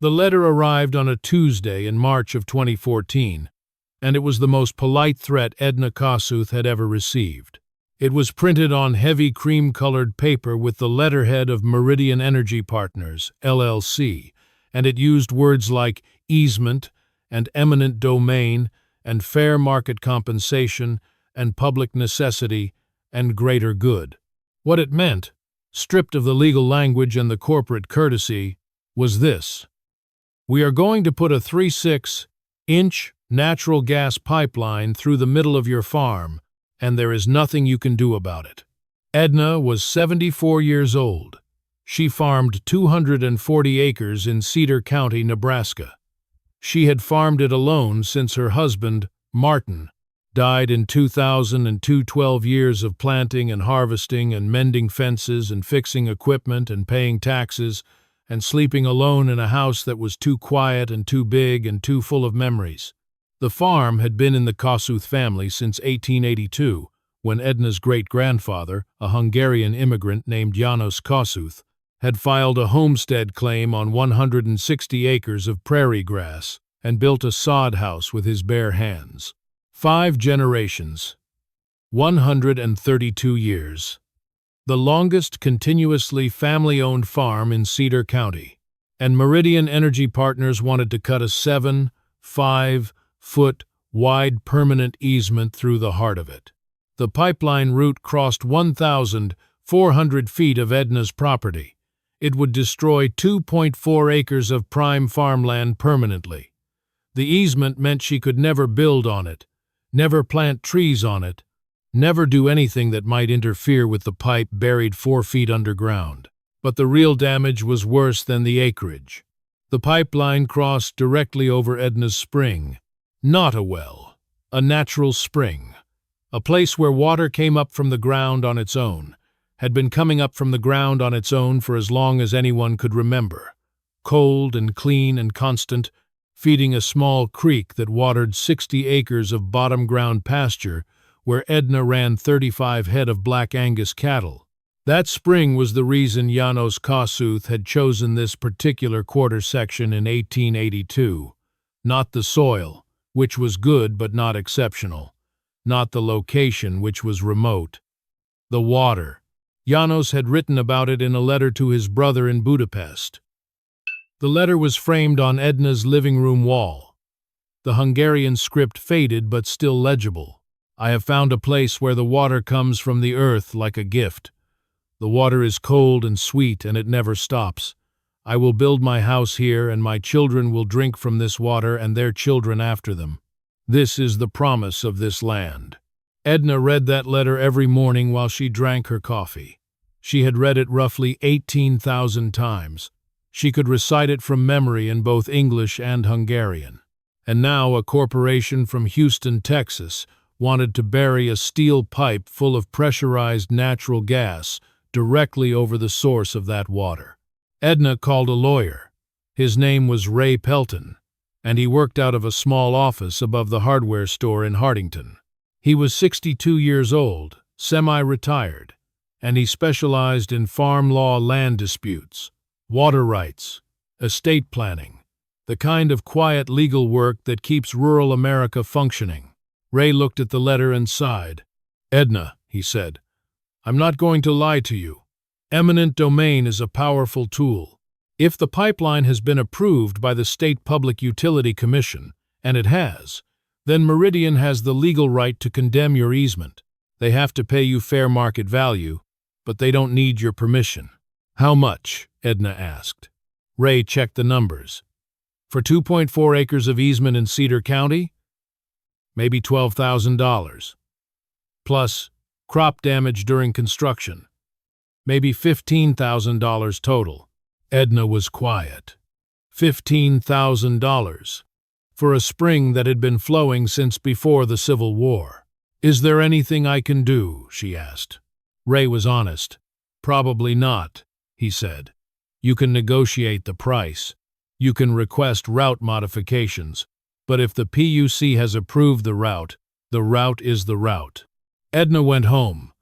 The letter arrived on a Tuesday in March of 2014, and it was the most polite threat Edna Kossuth had ever received. It was printed on heavy cream-colored paper with the letterhead of Meridian Energy Partners, LLC, and it used words like easement and eminent domain and fair market compensation and public necessity and greater good. What it meant, stripped of the legal language and the corporate courtesy, was this: we are going to put a 3/6-inch natural gas pipeline through the middle of your farm, and there is nothing you can do about it. Edna was 74 years old. She farmed 240 acres in Cedar County, Nebraska. She had farmed it alone since her husband, Martin, died in 2002. 12 years of planting and harvesting and mending fences and fixing equipment and paying taxes and sleeping alone in a house that was too quiet and too big and too full of memories. The farm had been in the Kossuth family since 1882, when Edna's great-grandfather, a Hungarian immigrant named János Kossuth, had filed a homestead claim on 160 acres of prairie grass and built a sod house with his bare hands. 5 generations. 132 years. The longest continuously family-owned farm in Cedar County. And Meridian Energy Partners wanted to cut a 7.5-foot wide permanent easement through the heart of it. The pipeline route crossed 1,400 feet of Edna's property. It would destroy 2.4 acres of prime farmland permanently. The easement meant she could never build on it, never plant trees on it, never do anything that might interfere with the pipe buried 4 feet underground. But the real damage was worse than the acreage. The pipeline crossed directly over Edna's spring. Not a well, a natural spring. A place where water came up from the ground on its own, had been coming up from the ground on its own for as long as anyone could remember. Cold and clean and constant, feeding a small creek that watered 60 acres of bottom-ground pasture where Edna ran 35 head of Black Angus cattle. That spring was the reason János Kossuth had chosen this particular quarter section in 1882. Not the soil, which was good but not exceptional. Not the location, which was remote. The water. János had written about it in a letter to his brother in Budapest. The letter was framed on Edna's living room wall. The Hungarian script faded but still legible. I have found a place where the water comes from the earth like a gift. The water is cold and sweet and it never stops. I will build my house here and my children will drink from this water and their children after them. This is the promise of this land. Edna read that letter every morning while she drank her coffee. She had read it roughly 18,000 times. She could recite it from memory in both English and Hungarian. And now a corporation from Houston, Texas, wanted to bury a steel pipe full of pressurized natural gas directly over the source of that water. Edna called a lawyer. His name was Ray Pelton, and he worked out of a small office above the hardware store in Hardington. He was 62 years old, semi-retired, and he specialized in farm law land disputes, water rights, estate planning, the kind of quiet legal work that keeps rural America functioning. Ray looked at the letter and sighed. "Edna," he said, "I'm not going to lie to you. Eminent domain is a powerful tool. If the pipeline has been approved by the State Public Utility Commission, and it has, then Meridian has the legal right to condemn your easement. They have to pay you fair market value, but they don't need your permission." "How much?" Edna asked. Ray checked the numbers. "For 2.4 acres of easement in Cedar County? Maybe $12,000. Plus crop damage during construction. Maybe $15,000 total." Edna was quiet. $15,000. For a spring that had been flowing since before the Civil War. "Is there anything I can do?" she asked. Ray was honest. "Probably not," he said. "You can negotiate the price. You can request route modifications. But if the PUC has approved the route is the route." Edna went home.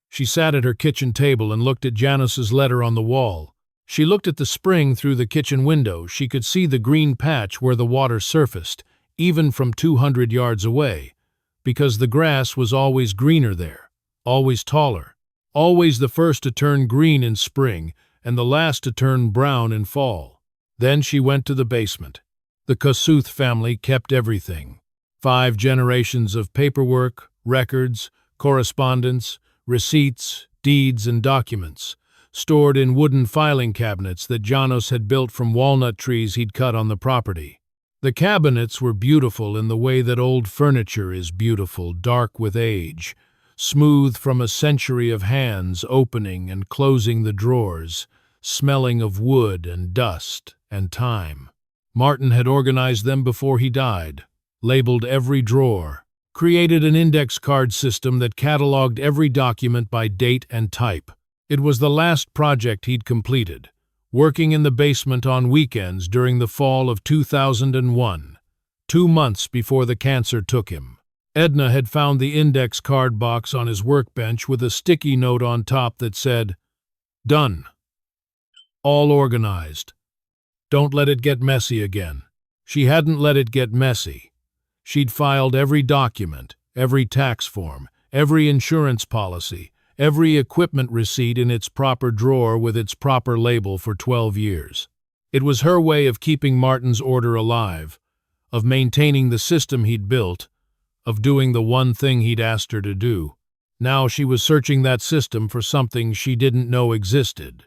She sat at her kitchen table and looked at János's letter on the wall. She looked at the spring through the kitchen window. She could see the green patch where the water surfaced, even from 200 yards away, because the grass was always greener there, always taller, always the first to turn green in spring and the last to turn brown in fall. Then she went to the basement. The Kossuth family kept everything. 5 generations of paperwork, records, correspondence, receipts, deeds, and documents, stored in wooden filing cabinets that Janos had built from walnut trees he'd cut on the property. The cabinets were beautiful in the way that old furniture is beautiful, dark with age, smooth from a century of hands opening and closing the drawers, smelling of wood and dust and time. Martin had organized them before he died, labeled every drawer, created an index card system that cataloged every document by date and type. It was the last project he'd completed, working in the basement on weekends during the fall of 2001, 2 months before the cancer took him. Edna had found the index card box on his workbench with a sticky note on top that said, "Done. All organized. Don't let it get messy again." She hadn't let it get messy. She'd filed every document, every tax form, every insurance policy, every equipment receipt in its proper drawer with its proper label for 12 years. It was her way of keeping Martin's order alive, of maintaining the system he'd built, of doing the one thing he'd asked her to do. Now she was searching that system for something she didn't know existed.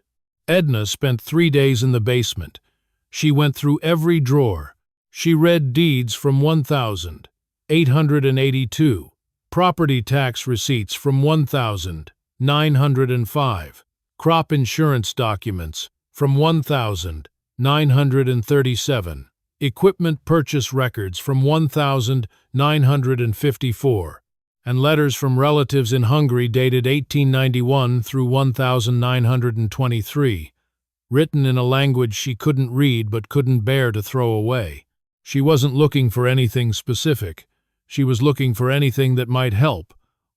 Edna spent 3 days in the basement. She went through every drawer. She read deeds from 1,882, property tax receipts from 1,905, crop insurance documents from 1,937, equipment purchase records from 1,954, and letters from relatives in Hungary dated 1891 through 1923, written in a language she couldn't read but couldn't bear to throw away. She wasn't looking for anything specific. She was looking for anything that might help.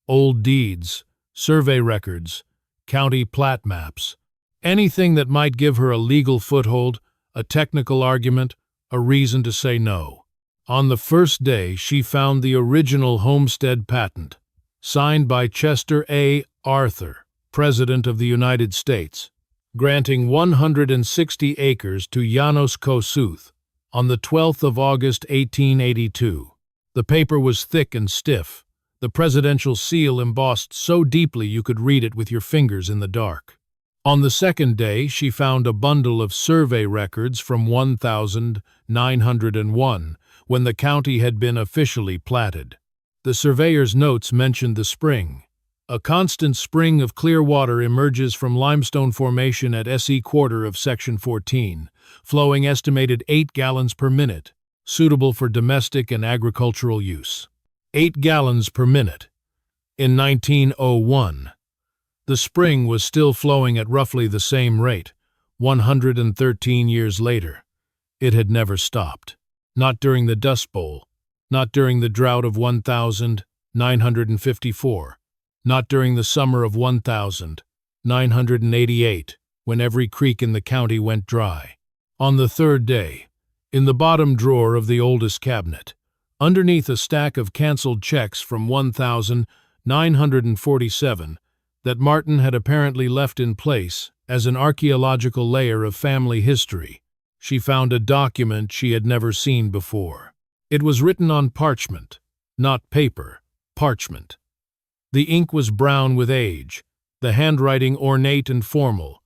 Old deeds, survey records, county plat maps. Anything that might give her a legal foothold, a technical argument, a reason to say no. On the first day, she found the original homestead patent, signed by Chester A. Arthur, President of the United States, granting 160 acres to Janos Kossuth on the 12th of August, 1882. The paper was thick and stiff, the presidential seal embossed so deeply you could read it with your fingers in the dark. On the second day, she found a bundle of survey records from 1901, when the county had been officially platted. The surveyor's notes mentioned the spring. A constant spring of clear water emerges from limestone formation at SE quarter of Section 14, flowing estimated 8 gallons per minute, suitable for domestic and agricultural use. 8 gallons per minute. In 1901, the spring was still flowing at roughly the same rate. 113 years later, it had never stopped. Not during the Dust Bowl, not during the drought of 1954, not during the summer of 1988, when every creek in the county went dry. On the third day, in the bottom drawer of the oldest cabinet, underneath a stack of canceled checks from 1947 that Martin had apparently left in place as an archaeological layer of family history, she found a document she had never seen before. It was written on parchment, not paper, parchment. The ink was brown with age, the handwriting ornate and formal,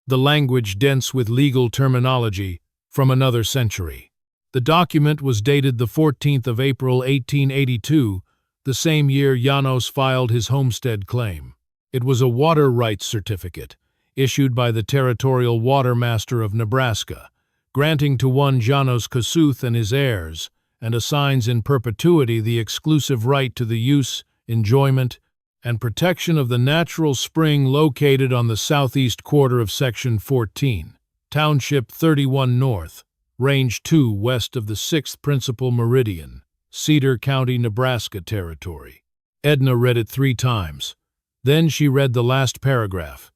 the language dense with legal terminology from another century. The document was dated the 14th of April, 1882, the same year Janos filed his homestead claim. It was a water rights certificate, issued by the Territorial Water Master of Nebraska, granting to one Janos Kossuth and his heirs, and assigns in perpetuity the exclusive right to the use, enjoyment, and protection of the natural spring located on the southeast quarter of Section 14, Township 31 North, Range 2 west of the 6th Principal Meridian, Cedar County, Nebraska Territory. Edna read it 3 times. Then she read the last paragraph.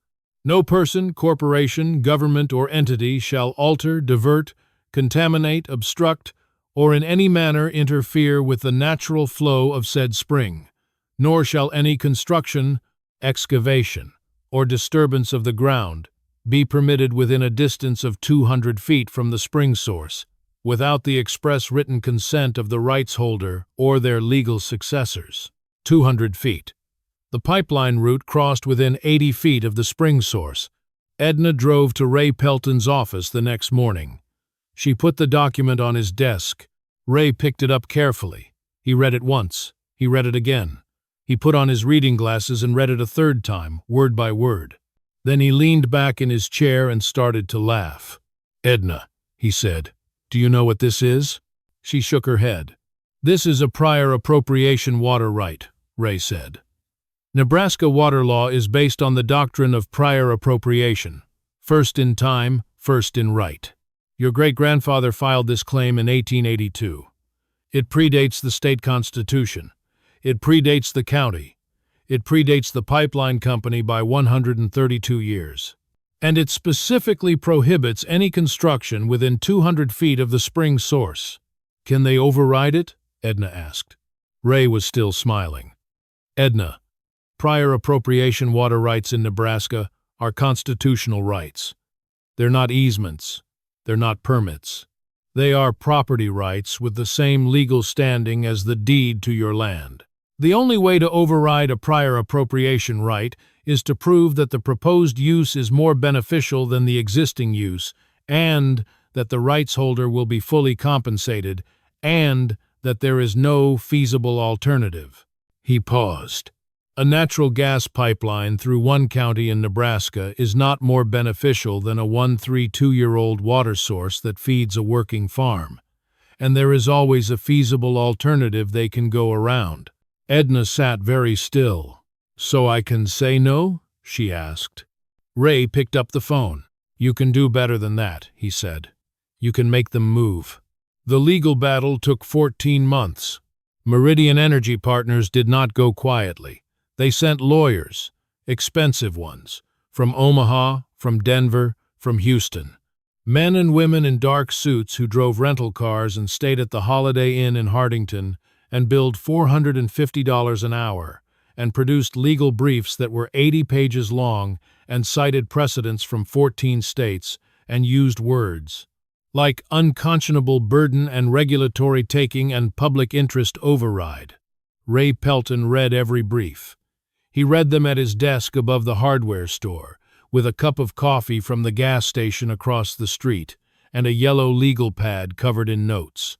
No person, corporation, government, or entity shall alter, divert, contaminate, obstruct, or in any manner interfere with the natural flow of said spring, nor shall any construction, excavation, or disturbance of the ground be permitted within a distance of 200 feet from the spring source, without the express written consent of the rights holder or their legal successors. 200 feet. The pipeline route crossed within 80 feet of the spring source. Edna drove to Ray Pelton's office the next morning. She put the document on his desk. Ray picked it up carefully. He read it once. He read it again. He put on his reading glasses and read it a third time, word by word. Then he leaned back in his chair and started to laugh. "Edna," he said, "do you know what this is?" She shook her head. "This is a prior appropriation water right," Ray said. Nebraska water law is based on the doctrine of prior appropriation. First in time, first in right. Your great-grandfather filed this claim in 1882. It predates the state constitution. It predates the county. It predates the pipeline company by 132 years. And it specifically prohibits any construction within 200 feet of the spring source. Can they override it? Edna asked. Ray was still smiling. Edna, prior appropriation water rights in Nebraska are constitutional rights. They're not easements. They're not permits. They are property rights with the same legal standing as the deed to your land. The only way to override a prior appropriation right is to prove that the proposed use is more beneficial than the existing use, and that the rights holder will be fully compensated, and that there is no feasible alternative. He paused. A natural gas pipeline through one county in Nebraska is not more beneficial than a 132-year-old water source that feeds a working farm, and there is always a feasible alternative they can go around. Edna sat very still. "So I can say no?" she asked. Ray picked up the phone. "You can do better than that," he said. "You can make them move." The legal battle took 14 months. Meridian Energy Partners did not go quietly. They sent lawyers, expensive ones, from Omaha, from Denver, from Houston. Men and women in dark suits who drove rental cars and stayed at the Holiday Inn in Hardington and billed $450 an hour, and produced legal briefs that were 80 pages long and cited precedents from 14 states and used words like unconscionable burden and regulatory taking and public interest override. Ray Pelton read every brief. He read them at his desk above the hardware store, with a cup of coffee from the gas station across the street and a yellow legal pad covered in notes.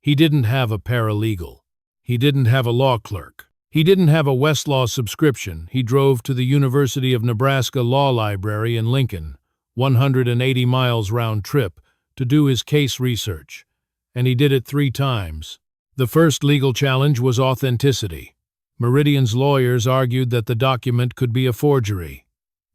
He didn't have a paralegal. He didn't have a law clerk. He didn't have a Westlaw subscription. He drove to the University of Nebraska Law Library in Lincoln, 180 miles round trip, to do his case research, and he did it 3 times. The first legal challenge was authenticity. Meridian's lawyers argued that the document could be a forgery.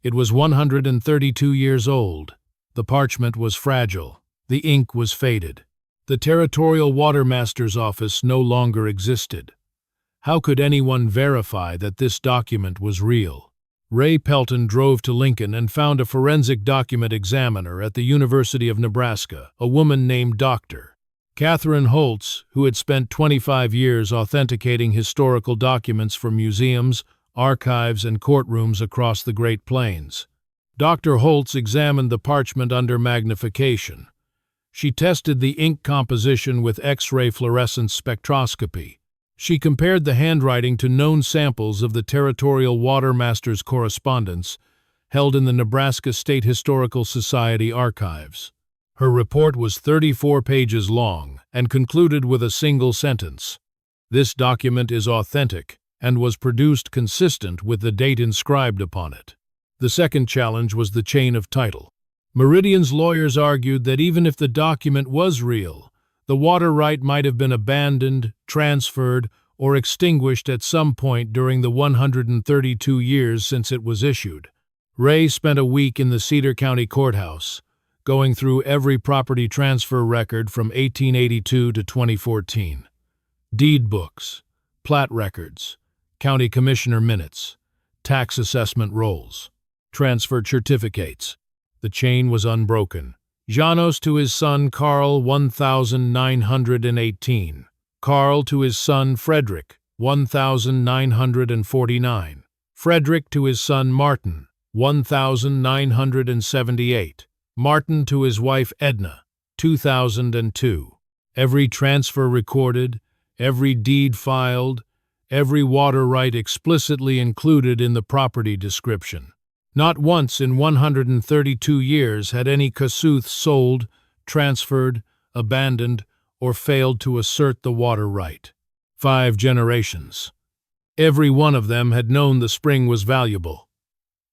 It was 132 years old. The parchment was fragile. The ink was faded. The Territorial Watermaster's Office no longer existed. How could anyone verify that this document was real? Ray Pelton drove to Lincoln and found a forensic document examiner at the University of Nebraska, a woman named Dr. Catherine Holtz, who had spent 25 years authenticating historical documents for museums, archives, and courtrooms across the Great Plains. Dr. Holtz examined the parchment under magnification. She tested the ink composition with X-ray fluorescence spectroscopy. She compared the handwriting to known samples of the Territorial Watermaster's correspondence held in the Nebraska State Historical Society archives. Her report was 34 pages long and concluded with a single sentence. This document is authentic and was produced consistent with the date inscribed upon it. The second challenge was the chain of title. Meridian's lawyers argued that even if the document was real, the water right might have been abandoned, transferred, or extinguished at some point during the 132 years since it was issued. Ray spent a week in the Cedar County courthouse, going through every property transfer record from 1882 to 2014. Deed books, plat records, county commissioner minutes, tax assessment rolls. Transfer certificates. The chain was unbroken. Janos to his son Carl 1918. Carl to his son Frederick 1949. Frederick to his son Martin 1978. Martin to his wife Edna 2002. Every transfer recorded, every deed filed, every water right explicitly included in the property description. Not once in 132 years had any Kossuth sold, transferred, abandoned, or failed to assert the water right. 5 generations. Every one of them had known the spring was valuable.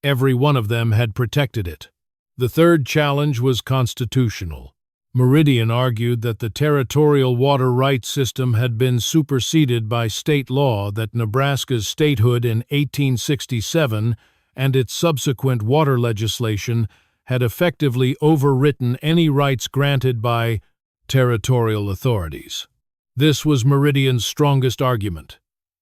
Every one of them had protected it. The third challenge was constitutional. Meridian argued that the territorial water rights system had been superseded by state law, that Nebraska's statehood in 1867 and its subsequent water legislation had effectively overwritten any rights granted by territorial authorities. This was Meridian's strongest argument,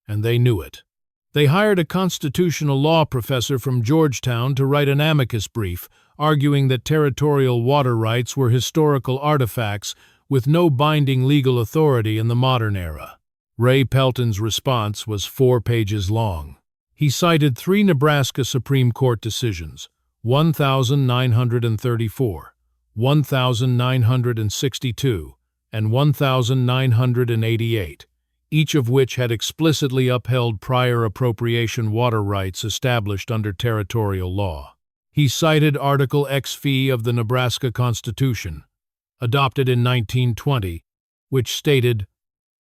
and they knew it. They hired a constitutional law professor from Georgetown to write an amicus brief, arguing that territorial water rights were historical artifacts with no binding legal authority in the modern era. Ray Pelton's response was 4 pages long. He cited 3 Nebraska Supreme Court decisions, 1934, 1962, and 1988, each of which had explicitly upheld prior appropriation water rights established under territorial law. He cited Article XV of the Nebraska Constitution, adopted in 1920, which stated,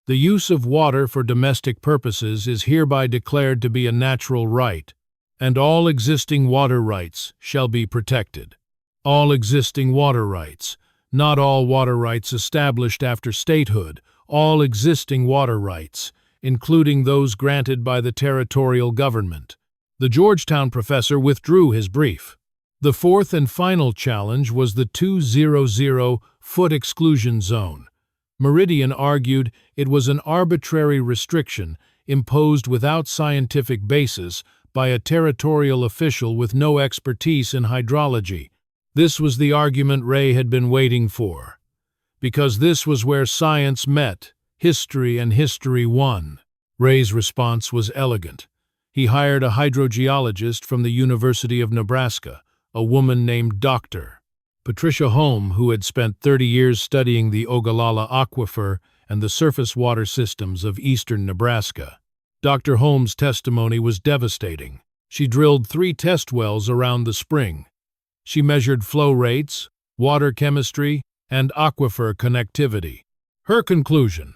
"The use of water for domestic purposes is hereby declared to be a natural right, and all existing water rights shall be protected." All existing water rights, not all water rights established after statehood, all existing water rights, including those granted by the territorial government. The Georgetown professor withdrew his brief. The fourth and final challenge was the 200-foot exclusion zone. Meridian argued it was an arbitrary restriction imposed without scientific basis by a territorial official with no expertise in hydrology. This was the argument Ray had been waiting for, because this was where science met, history and history won. Ray's response was elegant. He hired a hydrogeologist from the University of Nebraska, a woman named Dr. Patricia Holm, who had spent 30 years studying the Ogallala Aquifer and the surface water systems of eastern Nebraska. Dr. Holm's testimony was devastating. She drilled 3 test wells around the spring. She measured flow rates, water chemistry, and aquifer connectivity. Her conclusion: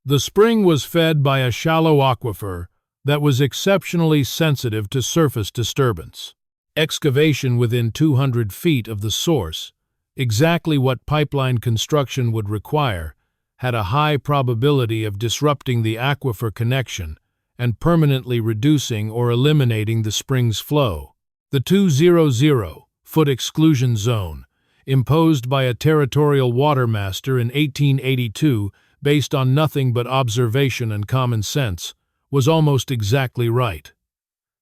the spring was fed by a shallow aquifer that was exceptionally sensitive to surface disturbance. Excavation within 200 feet of the source, exactly what pipeline construction would require, had a high probability of disrupting the aquifer connection and permanently reducing or eliminating the spring's flow. The 200-foot exclusion zone, imposed by a territorial watermaster in 1882 based on nothing but observation and common sense, was almost exactly right.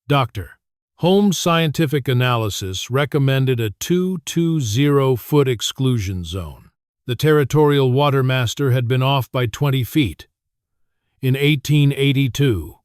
Dr. Holmes' scientific analysis recommended a 220-foot exclusion zone. The territorial watermaster had been off by 20 feet. In 1882,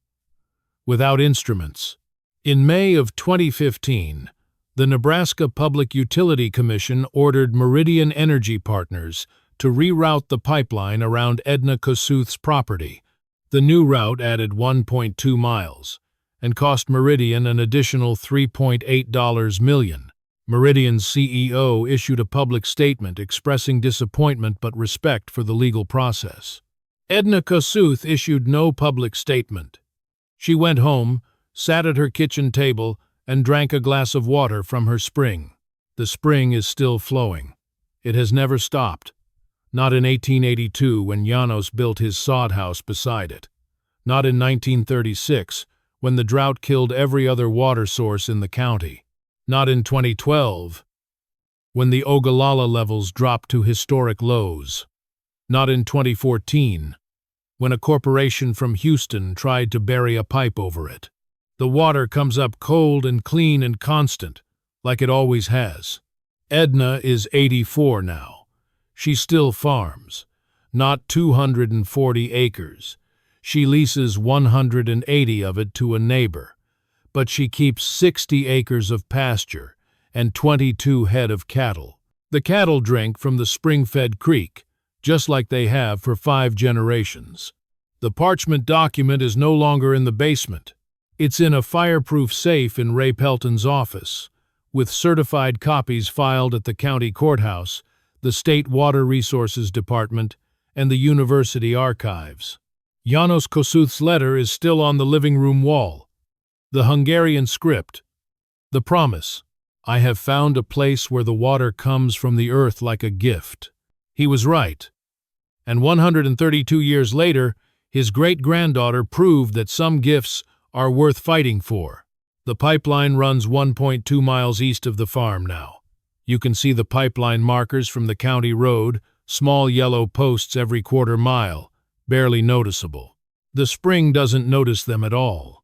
without instruments. In May of 2015, the Nebraska Public Utility Commission ordered Meridian Energy Partners to reroute the pipeline around Edna Kossuth's property. The new route added 1.2 miles and cost Meridian an additional $3.8 million. Meridian's CEO issued a public statement expressing disappointment but respect for the legal process. Edna Kossuth issued no public statement. She went home, sat at her kitchen table, and drank a glass of water from her spring. The spring is still flowing. It has never stopped. Not in 1882, when Janos built his sod house beside it. Not in 1936, when the drought killed every other water source in the county. Not in 2012, when the Ogallala levels dropped to historic lows. Not in 2014, when a corporation from Houston tried to bury a pipe over it. The water comes up cold and clean and constant, like it always has. Edna is 84 now. She still farms. Not 240 acres. She leases 180 of it to a neighbor. But she keeps 60 acres of pasture and 22 head of cattle. The cattle drink from the spring-fed creek, just like they have for 5 generations. The parchment document is no longer in the basement. It's in a fireproof safe in Ray Pelton's office, with certified copies filed at the county courthouse, the State Water Resources Department, and the university archives. Edna Kossuth's letter is still on the living room wall. The Hungarian script. The promise. I have found a place where the water comes from the earth like a gift. He was right. And 132 years later, his great-granddaughter proved that some gifts are worth fighting for. The pipeline runs 1.2 miles east of the farm now. You can see the pipeline markers from the county road, small yellow posts every quarter mile, barely noticeable. The spring doesn't notice them at all.